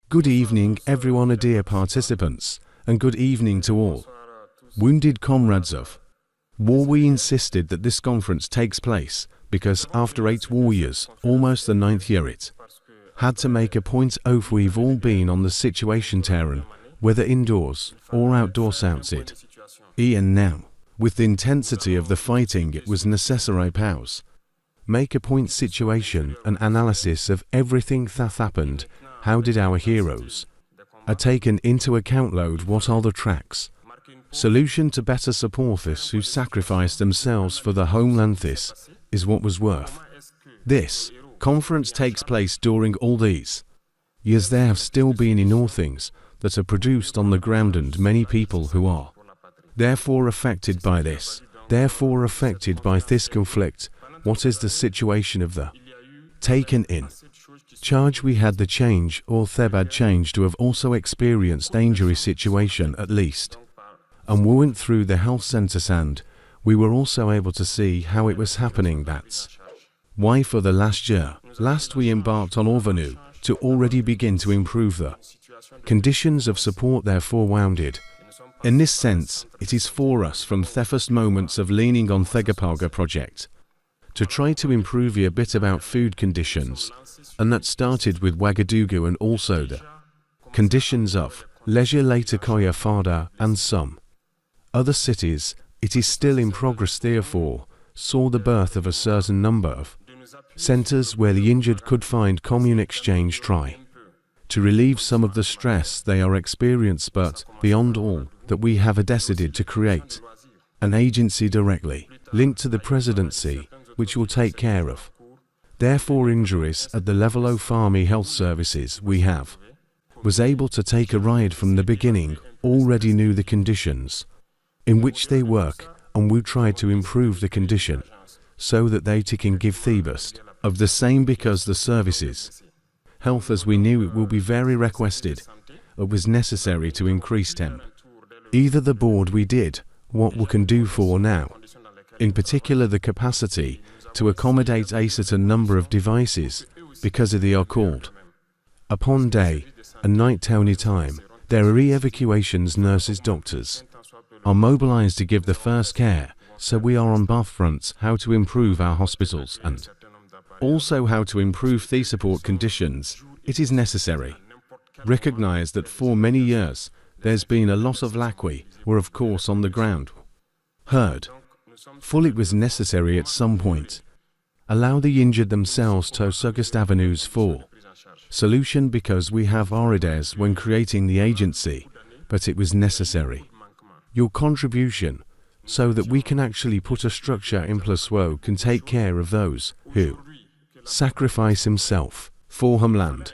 Good evening everyone, dear participants, and good evening to all. Wounded comrades of war, we insisted that this conference takes place because after 8 war years, almost the 9th year, it had to make a point of we've all been on the situation terrain, whether indoors or outdoors outside. And now, with the intensity of the fighting, it was necessary pause. Make a point situation and analysis of everything that happened. How did our heroes are taken into account? Load what are the tracks? Solution to better support this who sacrificed themselves for the homeland. This is what was worth. This conference takes place during all these years. There have still been in all things that are produced on the ground and many people who are therefore affected by this, conflict. What is the situation of the taken in charge? We had the change or bad change to have also experienced dangerous situation at least, and we went through the health centers and we were also able to see how it was happening. That's why for the last year we embarked on Avenue to already begin to improve the conditions of support. Therefore wounded in this sense, it is for us from the first moments of leaning on Thegapaga project to try to improve a bit about food conditions, and that started with Ouagadougou and also the conditions of leisure later Koya Fada and some other cities. It is still in progress, therefore saw the birth of a certain number of centers where the injured could find commune exchange, try to relieve some of the stress they are experiencing, but beyond all that we have decided to create an agency directly linked to the presidency which will take care of therefore injuries at the level of Army Health Services. We have was able to take a ride from the beginning, already knew the conditions in which they work, and we tried to improve the condition so that they can give the best of the same, because the services health as we knew it will be very requested. It was necessary to increase temp. Either the board we did what we can do for now, in particular the capacity to accommodate a certain number of devices, because they are called upon day and night any time. There are evacuations, nurses, doctors are mobilized to give the first care, so we are on both fronts, how to improve our hospitals and also how to improve the support conditions. It is necessary. Recognize that for many years there's been a lot of lack. We were of course on the ground. Heard full it was necessary at some point allow the injured themselves to suggest avenues for solution, because we have our ideas when creating the agency, but it was necessary your contribution so that we can actually put a structure in place where can take care of those who sacrifice himself for homeland.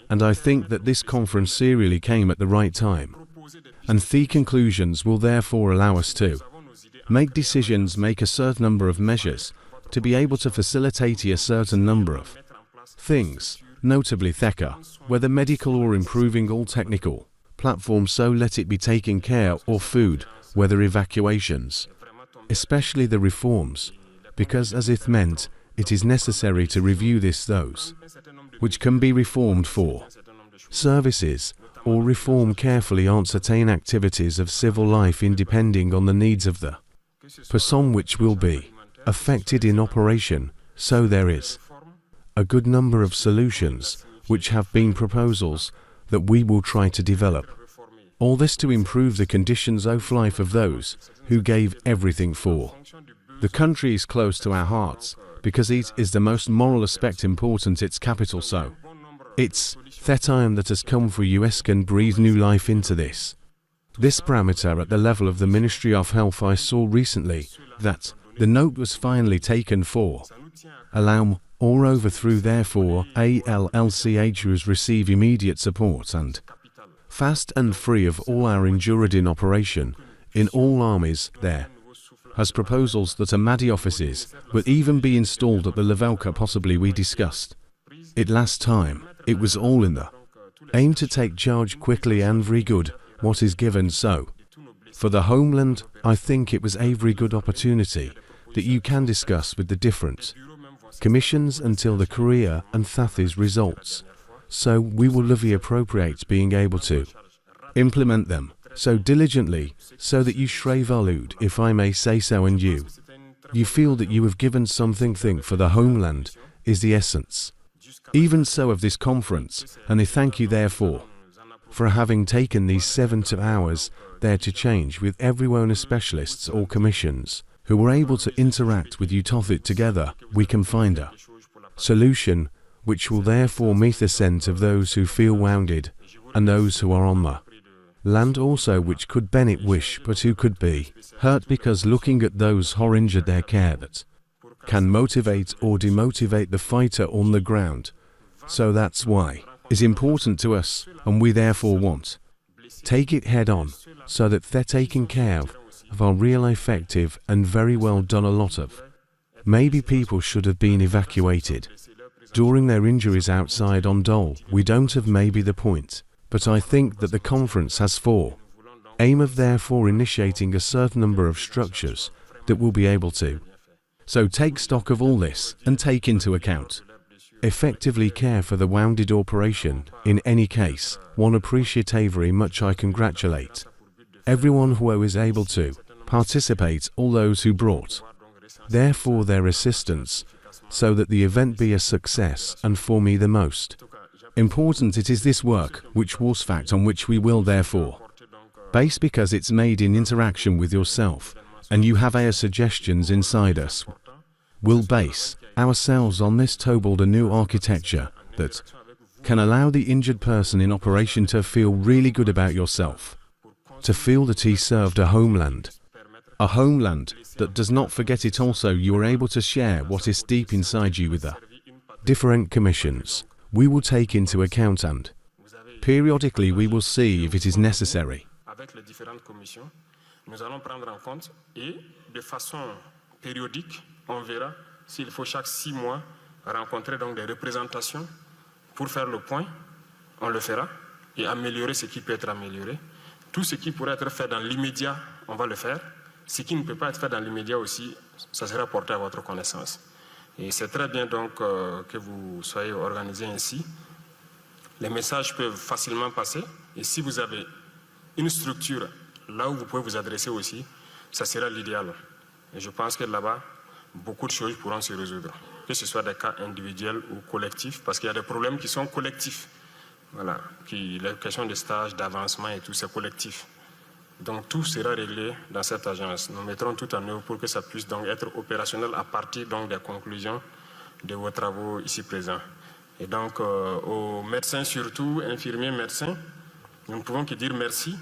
And I think that this conference serially came at the right time, and the conclusions will therefore allow us to make decisions, make a certain number of measures to be able to facilitate a certain number of things, notably THECA, whether medical or improving all technical platforms, so let it be taken care, or food, whether evacuations, especially the reforms, because as it meant, it is necessary to review those which can be reformed for services, or reform carefully on certain activities of civil life in depending on the needs of the person which will be affected in operation. So there is a good number of solutions which have been proposals that we will try to develop. All this to improve the conditions of life of those who gave everything for the country. Is close to our hearts because it is the most moral aspect important, its capital, so it's that time that has come for US can breathe new life into this parameter at the level of the Ministry of Health. I saw recently that the note was finally taken for allow or overthrow therefore ALLCHUs receive immediate support and fast and free of all our injured in operation in all armies. There has proposals that Amadi offices will even be installed at the Levelka. Possibly we discussed it last time. It was all in the aim to take charge quickly and very good what is given. So for the homeland, I think it was a very good opportunity that you can discuss with the different commissions until the career and Thathis results. So we will love appropriate being able to implement them so diligently, so that you shrivalude, if I may say so, and you feel that you have given something for the homeland is the essence. Even so of this conference, and I thank you therefore for having taken these 7 hours there to change with everyone as specialists or commissions who were able to interact with you together, we can find a solution which will therefore meet the sense of those who feel wounded and those who are on the land also, which could Bennett wish but who could be hurt because looking at those who injured their care that can motivate or demotivate the fighter on the ground. So that's why it's important to us, and we therefore want take it head on so that they're taken care of our real effective and very well done. A lot of maybe people should have been evacuated during their injuries outside on Dole. We don't have maybe the point, but I think that the conference has for aim of therefore initiating a certain number of structures that will be able to so take stock of all this and take into account effectively care for the wounded operation. In any case, one appreciate very much. I congratulate everyone who is able to participate, all those who brought therefore their assistance, so that the event be a success, and for me the most important it is this work, which was fact on which we will therefore base, because it's made in interaction with yourself, and you have our suggestions inside us. We'll base ourselves on this to build a new architecture that can allow the injured person in operation to feel really good about yourself, to feel that he served a homeland that does not forget it. Also, you are able to share what is deep inside you with the different commissions. We will take into account, and periodically we will see if it is necessary. Avec les différentes commissions, nous allons prendre en compte et de façon périodique, on verra s'il faut chaque 6 mois rencontrer donc des représentations pour faire le point, on le fera, et améliorer ce qui peut être amélioré. Tout ce qui pourrait être fait dans l'immédiat, on va le faire. Ce qui ne peut pas être fait dans l'immédiat aussi, ça sera porté à votre connaissance. Et c'est très bien donc que vous soyez organisés ainsi. Les messages peuvent facilement passer, et si vous avez une structure là où vous pouvez vous adresser aussi, ça sera l'idéal. Et je pense que là-bas, beaucoup de choses pourront se résoudre, que ce soit des cas individuels ou collectifs, parce qu'il y a des problèmes qui sont collectifs. Voilà, les questions de stage, d'avancement et tout, c'est collectif. Donc tout sera réglé dans cette agence. Nous mettrons tout en œuvre pour que ça puisse donc être opérationnel à partir donc des conclusions de vos travaux ici présents. Et donc aux médecins surtout, infirmiers, médecins, nous ne pouvons que dire merci,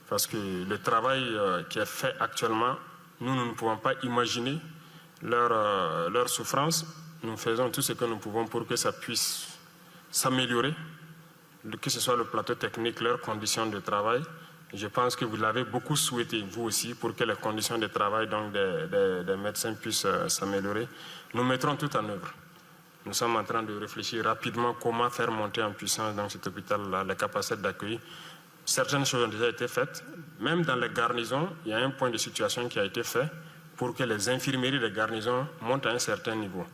parce que le travail qui est fait actuellement, nous ne pouvons pas imaginer leur souffrance. Nous faisons tout ce que nous pouvons pour que ça puisse s'améliorer, que ce soit le plateau technique, leurs conditions de travail. Je pense que vous l'avez beaucoup souhaité, vous aussi, pour que les conditions de travail donc, des médecins puissent s'améliorer. Nous mettrons tout en œuvre. Nous sommes en train de réfléchir rapidement comment faire monter en puissance dans cet hôpital-là les capacités d'accueil. Certaines choses ont déjà été faites. Même dans les garnisons, il y a un point de situation qui a été fait pour que les infirmeries des garnisons montent à un certain niveau.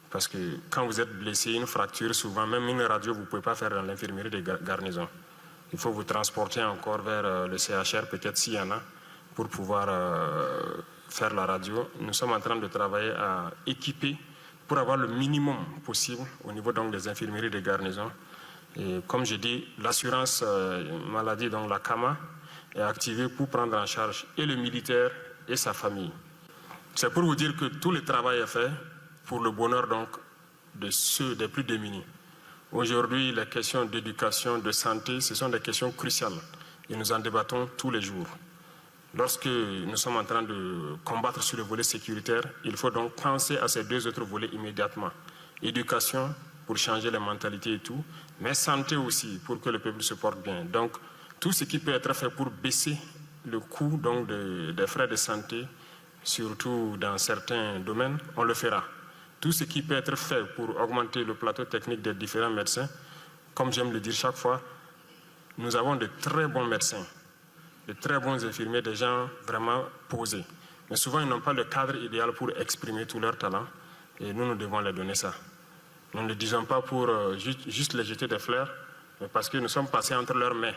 Parce que quand vous êtes blessé, une fracture, souvent, même une radio, vous ne pouvez pas faire dans l'infirmerie des garnisons. Il faut vous transporter encore vers le CHR, peut-être s'il y en a, pour pouvoir faire la radio. Nous sommes en train de travailler à équiper pour avoir le minimum possible au niveau donc, des infirmeries des garnisons. Et comme je dis, l'assurance maladie, donc la CAMA, est activée pour prendre en charge et le militaire et sa famille. C'est pour vous dire que tout le travail est fait pour le bonheur donc, de ceux des plus démunis. Aujourd'hui, les questions d'éducation, de santé, ce sont des questions cruciales et nous en débattons tous les jours. Lorsque nous sommes en train de combattre sur le volet sécuritaire, il faut donc penser à ces 2 autres volets immédiatement. Éducation, pour changer les mentalités et tout, mais santé aussi, pour que le peuple se porte bien. Donc, tout ce qui peut être fait pour baisser le coût donc, des frais de santé, surtout dans certains domaines, on le fera. Tout ce qui peut être fait pour augmenter le plateau technique des différents médecins, comme j'aime le dire chaque fois, nous avons de très bons médecins, de très bons infirmiers, des gens vraiment posés. Mais souvent, ils n'ont pas le cadre idéal pour exprimer tout leur talent et nous devons leur donner ça. Nous ne le disons pas pour juste les jeter des fleurs, mais parce que nous sommes passés entre leurs mains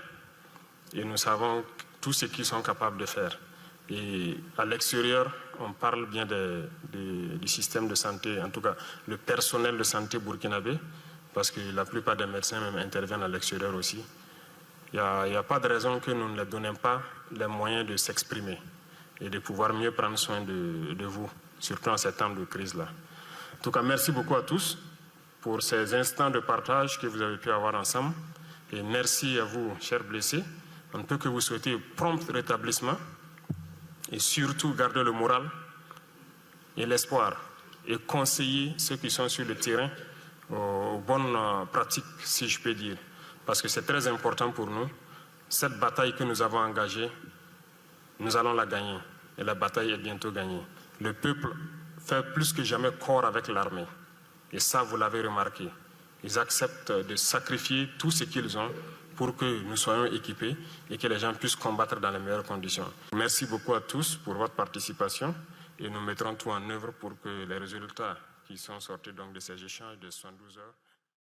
et nous savons tout ce qu'ils sont capables de faire. Et à l'extérieur, on parle bien du système de santé, en tout cas le personnel de santé burkinabé, parce que la plupart des médecins même interviennent à l'extérieur aussi. Il n'y a pas de raison que nous ne leur donnions pas les moyens de s'exprimer et de pouvoir mieux prendre soin de vous, surtout en ces temps de crise-là. En tout cas, merci beaucoup à tous pour ces instants de partage que vous avez pu avoir ensemble. Et merci à vous, chers blessés. On ne peut que vous souhaiter prompt rétablissement et surtout garder le moral et l'espoir et conseiller ceux qui sont sur le terrain aux bonnes pratiques, si je peux dire. Parce que c'est très important pour nous. Cette bataille que nous avons engagée, nous allons la gagner. Et la bataille est bientôt gagnée. Le peuple fait plus que jamais corps avec l'armée. Et ça, vous l'avez remarqué. Ils acceptent de sacrifier tout ce qu'ils ont pour que nous soyons équipés et que les gens puissent combattre dans les meilleures conditions. Merci beaucoup à tous pour votre participation et nous mettrons tout en œuvre pour que les résultats qui sont sortis donc de ces échanges de 72 heures